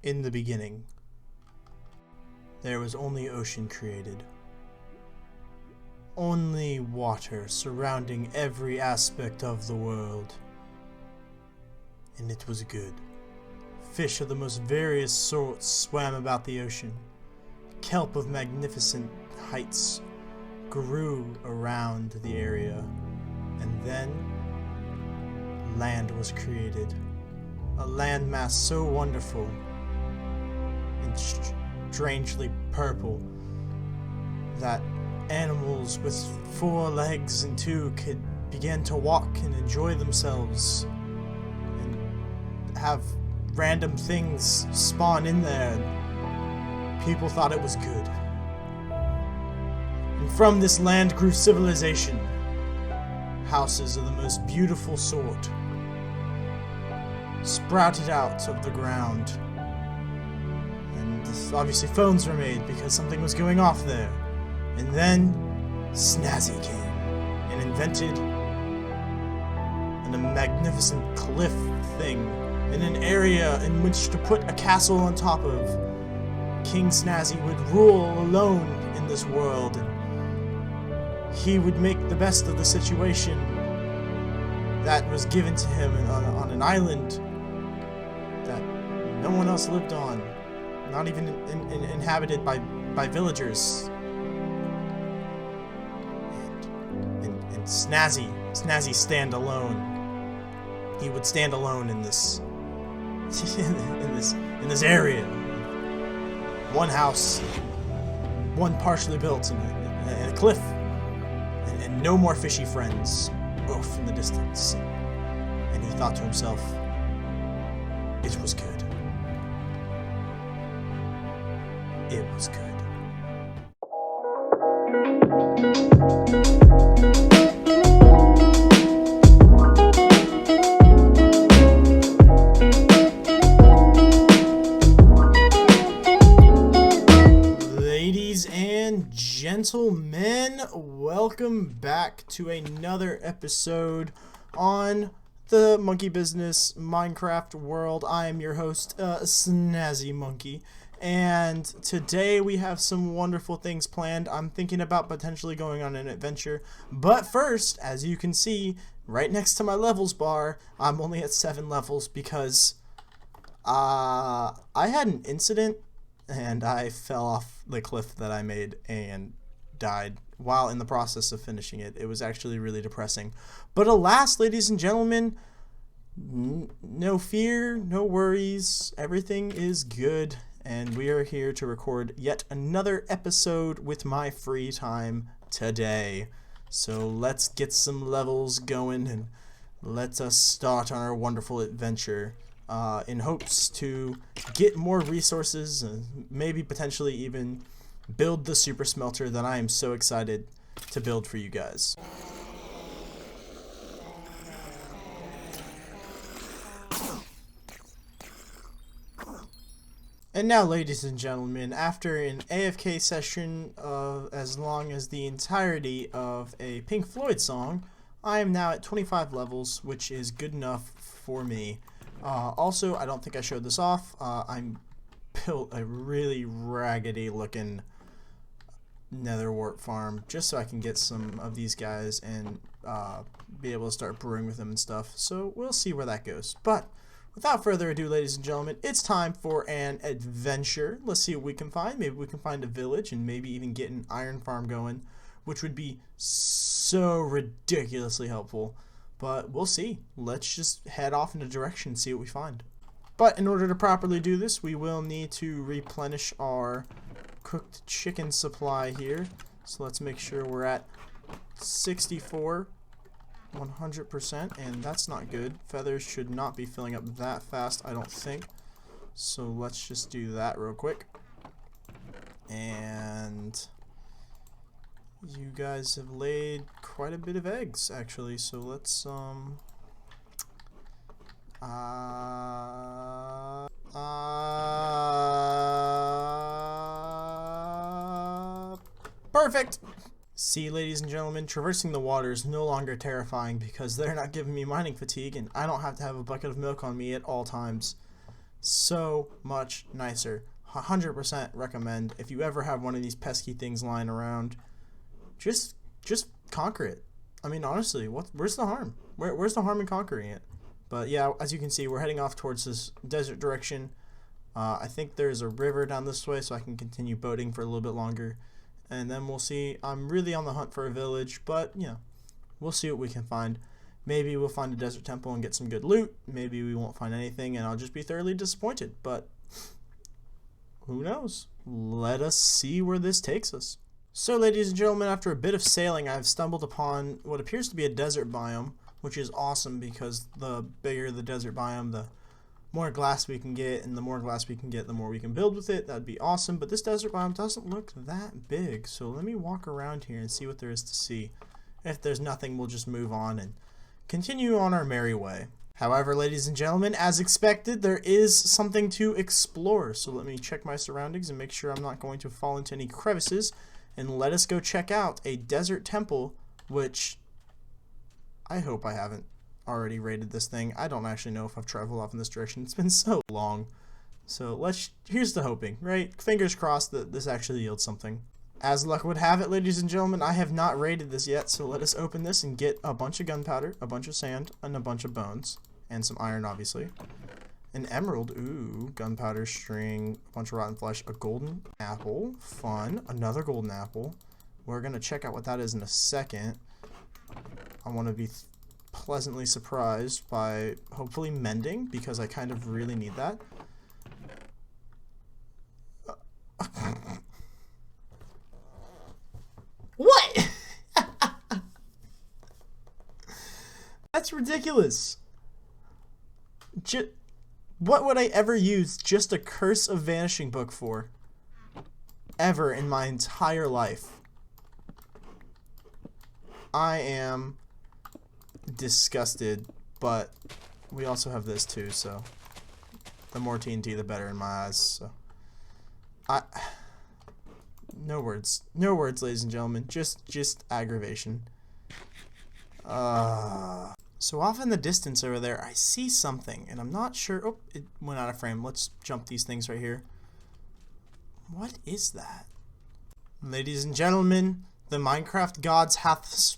In the beginning, there was only ocean created. Only water surrounding every aspect of the world. And it was good. Fish of the most various sorts swam about the ocean. Kelp of magnificent heights grew around the area. And then, land was created. A landmass so wonderful and strangely purple that animals with 4 legs and 2 could begin to walk and enjoy themselves and have random things spawn in there. People thought it was good. And from this land grew civilization. Houses of the most beautiful sort sprouted out of the ground. And obviously phones were made because something was going off there. And then Snazzy came and invented a magnificent cliff thing in an area in which to put a castle on top of. King Snazzy would rule alone in this world, and he would make the best of the situation that was given to him on an island that no one else lived on, not even inhabited by villagers. And Snazzy stand alone. He would stand alone in this in this area. One house, one partially built in a cliff, and no more fishy friends off in the distance. And he thought to himself, it was good. It was good. Gentlemen, welcome back to another episode on the Monkey Business Minecraft world. I am your host, Snazzy Monkey, and today we have some wonderful things planned. I'm thinking about potentially going on an adventure, but first, as you can see, right next to my levels bar, I'm only at 7 levels because I had an incident and I fell off the cliff that I made and died while in the process of finishing it. It was actually really depressing. But alas, ladies and gentlemen, no fear, no worries. Everything is good, and we are here to record yet another episode with my free time today. So let's get some levels going and let us start on our wonderful adventure. In hopes to get more resources and maybe potentially even build the super smelter that I am so excited to build for you guys. And now, ladies and gentlemen, after an AFK session of as long as the entirety of a Pink Floyd song, I am now at 25 levels, which is good enough for me. Also, I don't think I showed this off. I'm built a really raggedy looking nether wart farm just so I can get some of these guys and be able to start brewing with them and stuff. So we'll see where that goes. But without further ado, ladies and gentlemen, it's time for an adventure. Let's see what we can find. Maybe we can find a village and maybe even get an iron farm going, which would be so ridiculously helpful. But we'll see. Let's just head off in a direction and see what we find. But in order to properly do this, we will need to replenish our cooked chicken supply here. So let's make sure we're at 64, 100%, and that's not good. Feathers should not be filling up that fast, I don't think. So let's just do that real quick. And you guys have laid quite a bit of eggs, actually, so let's, perfect! See, ladies and gentlemen, traversing the water is no longer terrifying because they're not giving me mining fatigue and I don't have to have a bucket of milk on me at all times. So much nicer. 100% recommend. If you ever have one of these pesky things lying around, just conquer it. I mean, honestly, where's the harm? Where's the harm in conquering it? But yeah, as you can see, we're heading off towards this desert direction. I think there's a river down this way, so I can continue boating for a little bit longer. And then we'll see. I'm really on the hunt for a village, but, you know, we'll see what we can find. Maybe we'll find a desert temple and get some good loot. Maybe we won't find anything, and I'll just be thoroughly disappointed. But who knows? Let us see where this takes us. So, ladies and gentlemen, after a bit of sailing, I've stumbled upon what appears to be a desert biome, which is awesome because the bigger the desert biome, the more glass we can get, and the more glass we can get, the more we can build with it. That'd be awesome, but this desert biome doesn't look that big, so let me walk around here and see what there is to see. If there's nothing, we'll just move on and continue on our merry way. However, ladies and gentlemen, as expected, there is something to explore, so let me check my surroundings and make sure I'm not going to fall into any crevices, and let us go check out a desert temple, which I hope I haven't already raided this thing. I don't actually know if I've traveled off in this direction. It's been so long. So here's the hoping, right? Fingers crossed that this actually yields something. As luck would have it, ladies and gentlemen, I have not raided this yet, so let us open this and get a bunch of gunpowder, a bunch of sand, and a bunch of bones. And some iron, obviously. An emerald, ooh, gunpowder, string, a bunch of rotten flesh, a golden apple, fun, another golden apple. We're going to check out what that is in a second. I want to be pleasantly surprised by hopefully mending, because I kind of really need that. What? That's ridiculous. What would I ever use just a Curse of Vanishing book for? Ever in my entire life. I am disgusted, but we also have this too, so the more TNT the better in my eyes. So no words, ladies and gentlemen, just aggravation. So off in the distance over there, I see something, and I'm not sure. Oh, it went out of frame. Let's jump these things right here. What is that? Ladies and gentlemen, the Minecraft gods has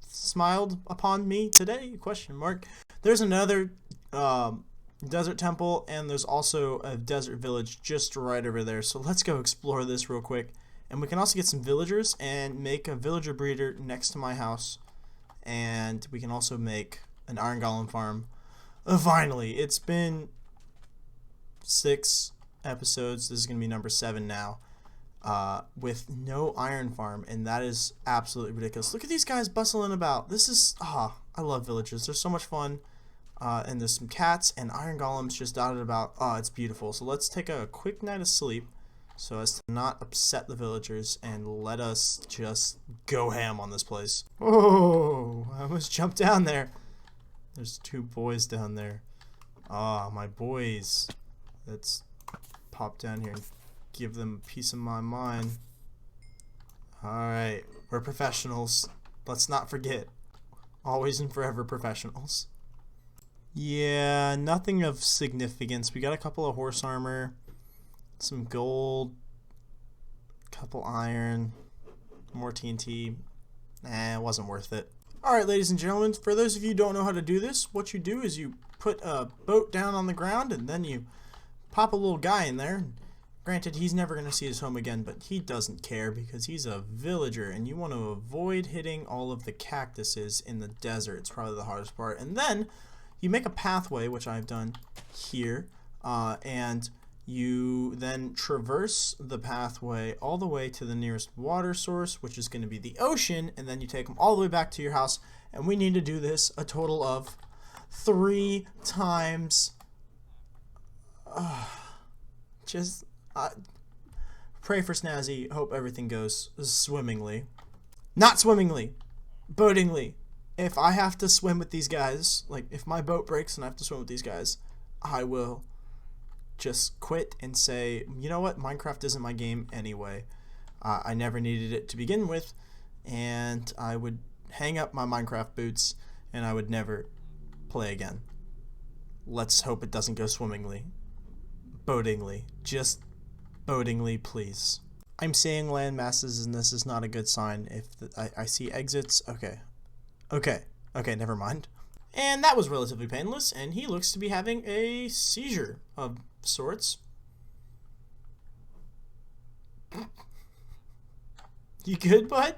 smiled upon me today? Question mark. There's another desert temple, and there's also a desert village just right over there. So let's go explore this real quick. And we can also get some villagers and make a villager breeder next to my house. And we can also make an iron golem farm. Finally, it's been 6 episodes. This is going to be number 7 now. With no iron farm, and that is absolutely ridiculous. Look at these guys bustling about. This is, I love villages. They're so much fun. And there's some cats and iron golems just dotted about. It's beautiful. So let's take a quick night of sleep so as to not upset the villagers, and let us just go ham on this place. Oh, I almost jumped down there. There's 2 boys down there. My boys. Let's pop down here and give them a piece of my mind. Alright, we're professionals. Let's not forget. Always and forever professionals. Yeah, nothing of significance. We got a couple of horse armor, some gold, couple iron, more TNT. It wasn't worth it. Alright, ladies and gentlemen, for those of you who don't know how to do this, what you do is you put a boat down on the ground, and then you pop a little guy in there. Granted, he's never going to see his home again, but he doesn't care because he's a villager, and you want to avoid hitting all of the cactuses in the desert. It's probably the hardest part. And then you make a pathway, which I've done here, and you then traverse the pathway all the way to the nearest water source, which is going to be the ocean, and then you take them all the way back to your house. And we need to do this a total of 3 times. Pray for Snazzy. Hope everything goes swimmingly. Not swimmingly. Boatingly. If I have to swim with these guys, like if my boat breaks and I have to swim with these guys, I will just quit and say, you know what, Minecraft isn't my game anyway. I never needed it to begin with, and I would hang up my Minecraft boots and I would never play again. Let's hope it doesn't go swimmingly. Boatingly. Just boatingly, please. I'm seeing land masses, and this is not a good sign. If I see exits, okay. Okay, never mind. And that was relatively painless, and he looks to be having a seizure of sorts. You good, bud?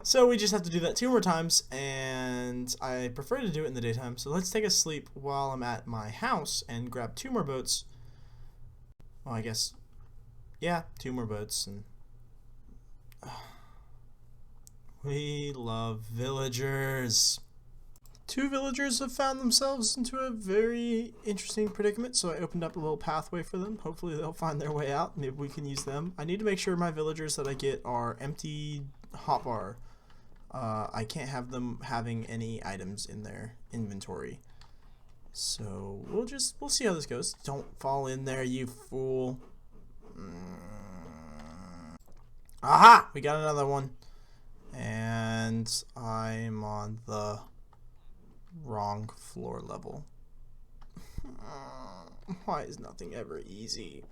So we just have to do that 2 more times, and I prefer to do it in the daytime. So let's take a sleep while I'm at my house and grab 2 more boats. Well, I guess, yeah, 2 more boats. And we love villagers. 2 villagers have found themselves into a very interesting predicament, so I opened up a little pathway for them. Hopefully they'll find their way out. Maybe we can use them. I need to make sure my villagers that I get are empty hotbar. I can't have them having any items in their inventory. So we'll see how this goes. Don't fall in there, you fool. Aha! We got another one. And I'm on the wrong floor level. Why is nothing ever easy?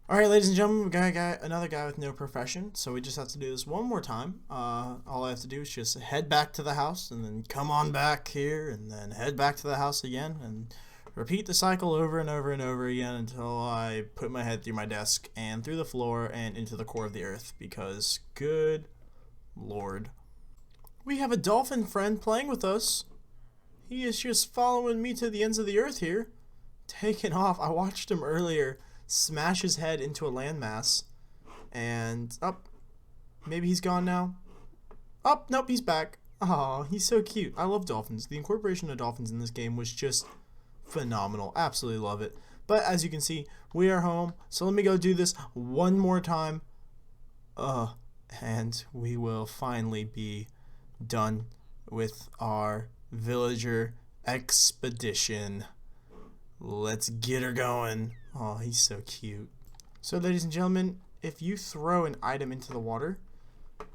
Alright, ladies and gentlemen, we got another guy with no profession, so we just have to do this one more time. All I have to do is just head back to the house, and then come on back here, and then head back to the house again, and repeat the cycle over and over and over again until I put my head through my desk, and through the floor, and into the core of the earth, because good lord. We have a dolphin friend playing with us. He is just following me to the ends of the earth here. Taking off. I watched him earlier smash his head into a landmass. And, maybe he's gone now. Nope, he's back. Oh, he's so cute. I love dolphins. The incorporation of dolphins in this game was just phenomenal. Absolutely love it. But as you can see, we are home. So let me go do this one more time. And we will finally be done with our villager expedition. Let's get her going. Oh, he's so cute. So, ladies and gentlemen, if you throw an item into the water,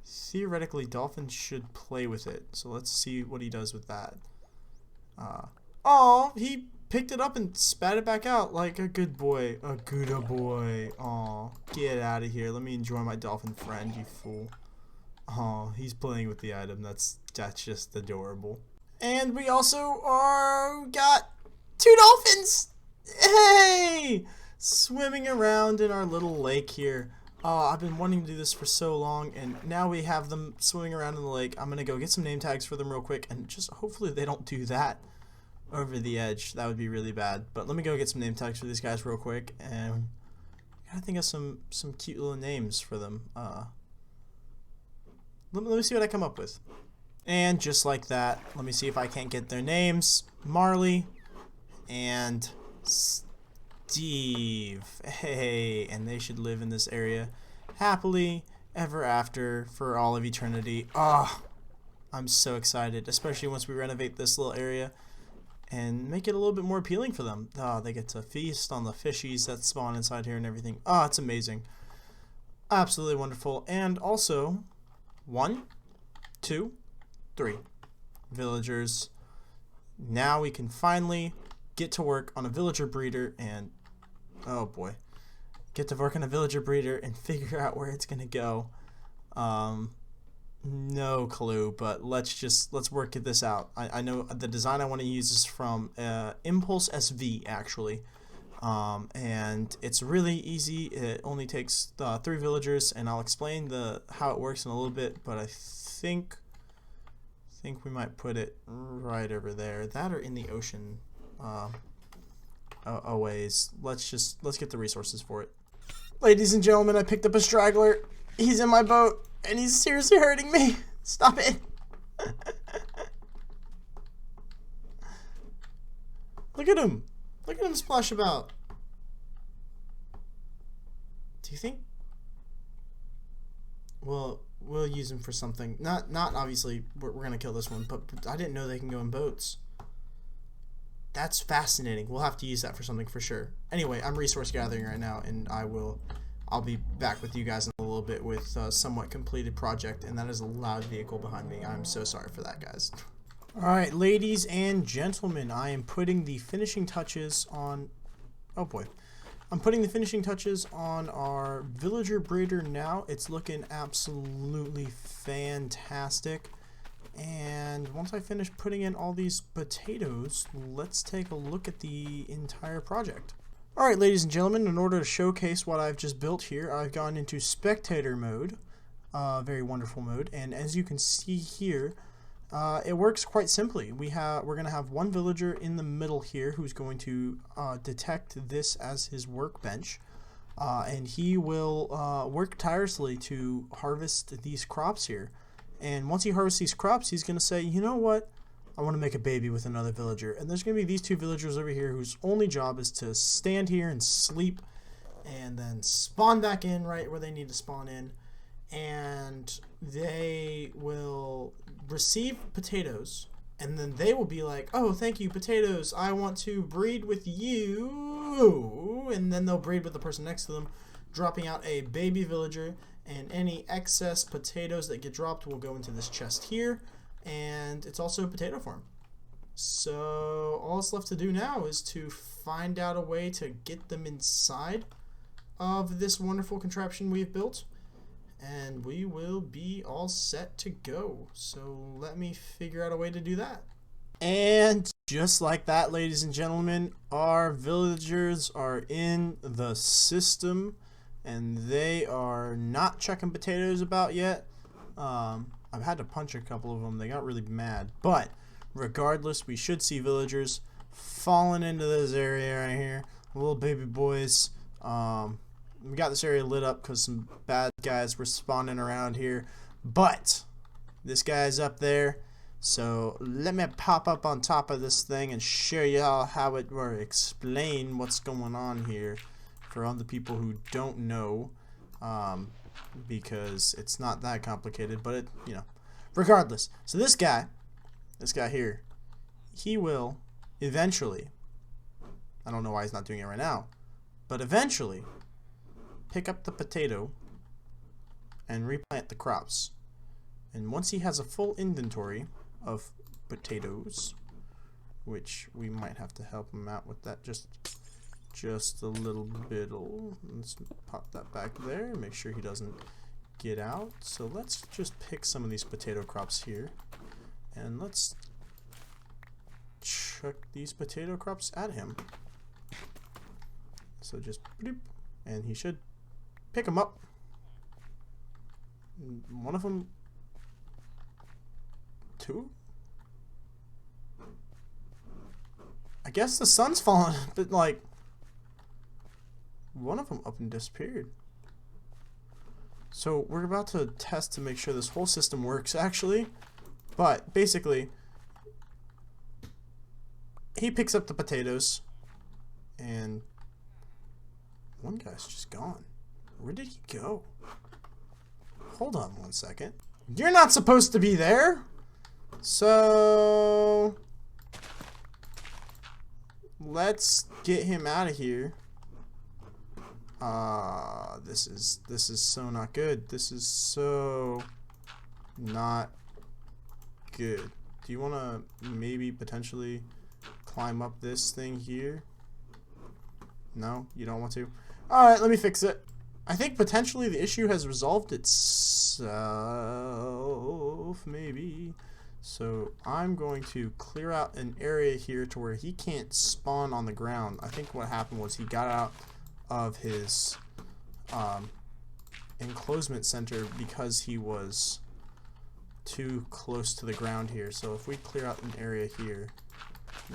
theoretically dolphins should play with it. So let's see what he does with that. Oh, he picked it up and spat it back out like a good boy. A good boy. Oh, get out of here. Let me enjoy my dolphin friend, you fool. Oh, he's playing with the item. That's just adorable. And we also got 2 dolphins! Hey! Swimming around in our little lake here. I've been wanting to do this for so long, and now we have them swimming around in the lake. I'm gonna go get some name tags for them real quick, and just hopefully they don't do that over the edge. That would be really bad. But let me go get some name tags for these guys real quick, and I gotta think of some cute little names for them. Let me see what I come up with. And just like that, let me see if I can't get their names. Marley and Steve. Hey, and they should live in this area happily ever after for all of eternity. I'm so excited, especially once we renovate this little area and make it a little bit more appealing for them. They get to feast on the fishies that spawn inside here and everything. It's amazing. Absolutely wonderful. And also, 1, 2, 3 villagers. Now we can finally get to work on a villager breeder and oh boy, get to work on a villager breeder and figure out where it's gonna go. No clue, but let's work this out. I know the design I want to use is from Impulse SV actually, and it's really easy. It only takes 3 villagers, and I'll explain how it works in a little bit. But I think we might put it right over there. That or in the ocean. A ways. Let's get the resources for it. Ladies and gentlemen, I picked up a straggler. He's in my boat, and he's seriously hurting me. Stop it. Look at him. Look at him splash about. Do you think? Well, we'll use him for something. Not obviously, we're going to kill this one, but I didn't know they can go in boats. That's fascinating. We'll have to use that for something for sure. Anyway, I'm resource gathering right now, and I'll be back with you guys in a little bit with a somewhat completed project, and that is a loud vehicle behind me. I'm so sorry for that, guys. Alright, ladies and gentlemen, I am putting the finishing touches on... Oh boy. I'm putting the finishing touches on our villager breeder now. It's looking absolutely fantastic. And once I finish putting in all these potatoes, let's take a look at the entire project. Alright, ladies and gentlemen, in order to showcase what I've just built here, I've gone into spectator mode. Very wonderful mode. And as you can see here, it works quite simply. We're going to have one villager in the middle here who's going to detect this as his workbench, and he will work tirelessly to harvest these crops here. And once he harvests these crops, he's going to say, you know what, I want to make a baby with another villager. And there's going to be these two villagers over here whose only job is to stand here and sleep and then spawn back in right where they need to spawn in. And they will receive potatoes, and then they will be like, oh, thank you, potatoes, I want to breed with you. And then they'll breed with the person next to them, dropping out a baby villager, and any excess potatoes that get dropped will go into this chest here, and it's also a potato farm. So all that's left to do now is to find out a way to get them inside of this wonderful contraption we've built, and we will be all set to go. So let me figure out a way to do that. And just like that, ladies and gentlemen, our villagers are in the system, and they are not checking potatoes about yet. I've had to punch a couple of them. They got really mad. But regardless, we should see villagers falling into this area right here. Little baby boys. We got this area lit up because some bad guys were spawning around here, but this guy's up there, so let me pop up on top of this thing and show you how it or explain what's going on here for all the people who don't know, because it's not that complicated, but regardless. So this guy here, he will eventually, I don't know why he's not doing it right now, but eventually pick up the potato and replant the crops. And once he has a full inventory of potatoes, which we might have to help him out with that just a little bit. Let's pop that back there, make sure he doesn't get out. So let's just pick some of these potato crops here, and let's chuck these potato crops at him. So just bloop, and he should pick them up. One of them, two? I guess the sun's falling, but like, one of them up and disappeared. So we're about to test to make sure this whole system works actually, but basically, he picks up the potatoes, and one guy's just gone. Where did he go? Hold on one second. You're not supposed to be there. So let's get him out of here. This is so not good. This is so not good. Do you want to maybe potentially climb up this thing here? No, you don't want to? Alright, let me fix it. I think potentially the issue has resolved itself, maybe. So I'm going to clear out an area here to where he can't spawn on the ground. I think what happened was he got out of his enclosement center because he was too close to the ground here. So if we clear out an area here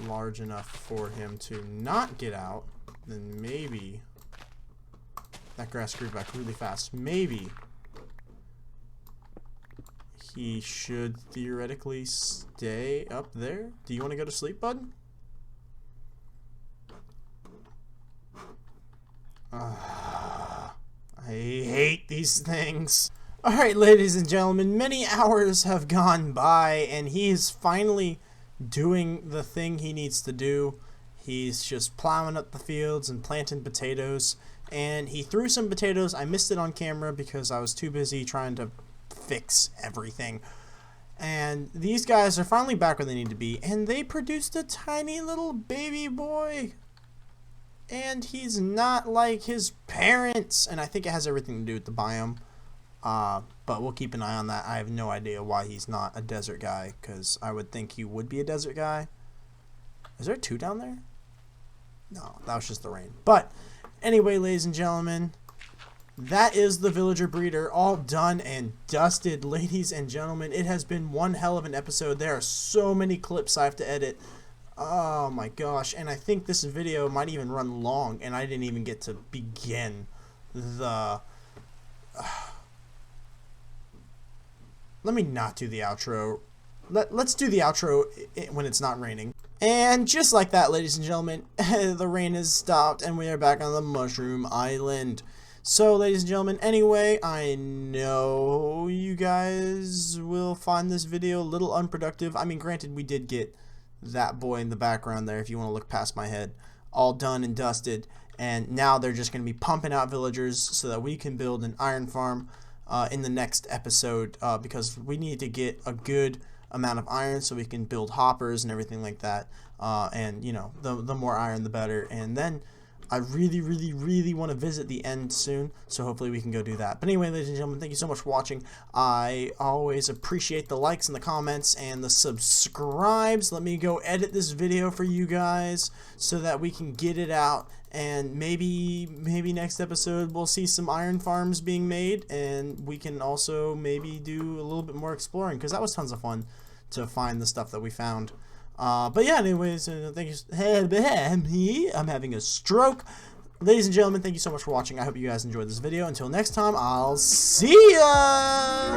large enough for him to not get out, then maybe that grass grew back really fast. Maybe he should theoretically stay up there. Do you want to go to sleep, bud? I hate these things. Alright, ladies and gentlemen, many hours have gone by, and he is finally doing the thing he needs to do. He's just plowing up the fields and planting potatoes. And he threw some potatoes. I missed it on camera because I was too busy trying to fix everything. And these guys are finally back where they need to be, and they produced a tiny little baby boy. And he's not like his parents, and I think it has everything to do with the biome. But we'll keep an eye on that. I have no idea why he's not a desert guy, because I would think he would be a desert guy. Is there 2 down there? No, that was just the rain. But anyway, ladies and gentlemen, that is the villager breeder all done and dusted. Ladies and gentlemen, it has been one hell of an episode. There are so many clips I have to edit. Oh my gosh. And I think this video might even run long, and I didn't even get to begin the... Let me not do the outro. Let's do the outro when it's not raining. And just like that, ladies and gentlemen, the rain has stopped and we are back on the Mushroom Island. So, ladies and gentlemen, anyway, I know you guys will find this video a little unproductive. I mean, granted, we did get that boy in the background there, if you want to look past my head, all done and dusted. And now they're just going to be pumping out villagers so that we can build an iron farm in the next episode, because we need to get a good amount of iron so we can build hoppers and everything like that. And, you know, the more iron, the better. And then I really want to visit the end soon, so hopefully we can go do that. But anyway, ladies and gentlemen, thank you so much for watching. I always appreciate the likes and the comments and the subscribes. Let me go edit this video for you guys so that we can get it out, and maybe next episode we'll see some iron farms being made, and we can also maybe do a little bit more exploring, because that was tons of fun to find the stuff that we found. But yeah, anyways, thank you. I'm having a stroke. Ladies and gentlemen, thank you so much for watching. I hope you guys enjoyed this video. Until next time, I'll see ya!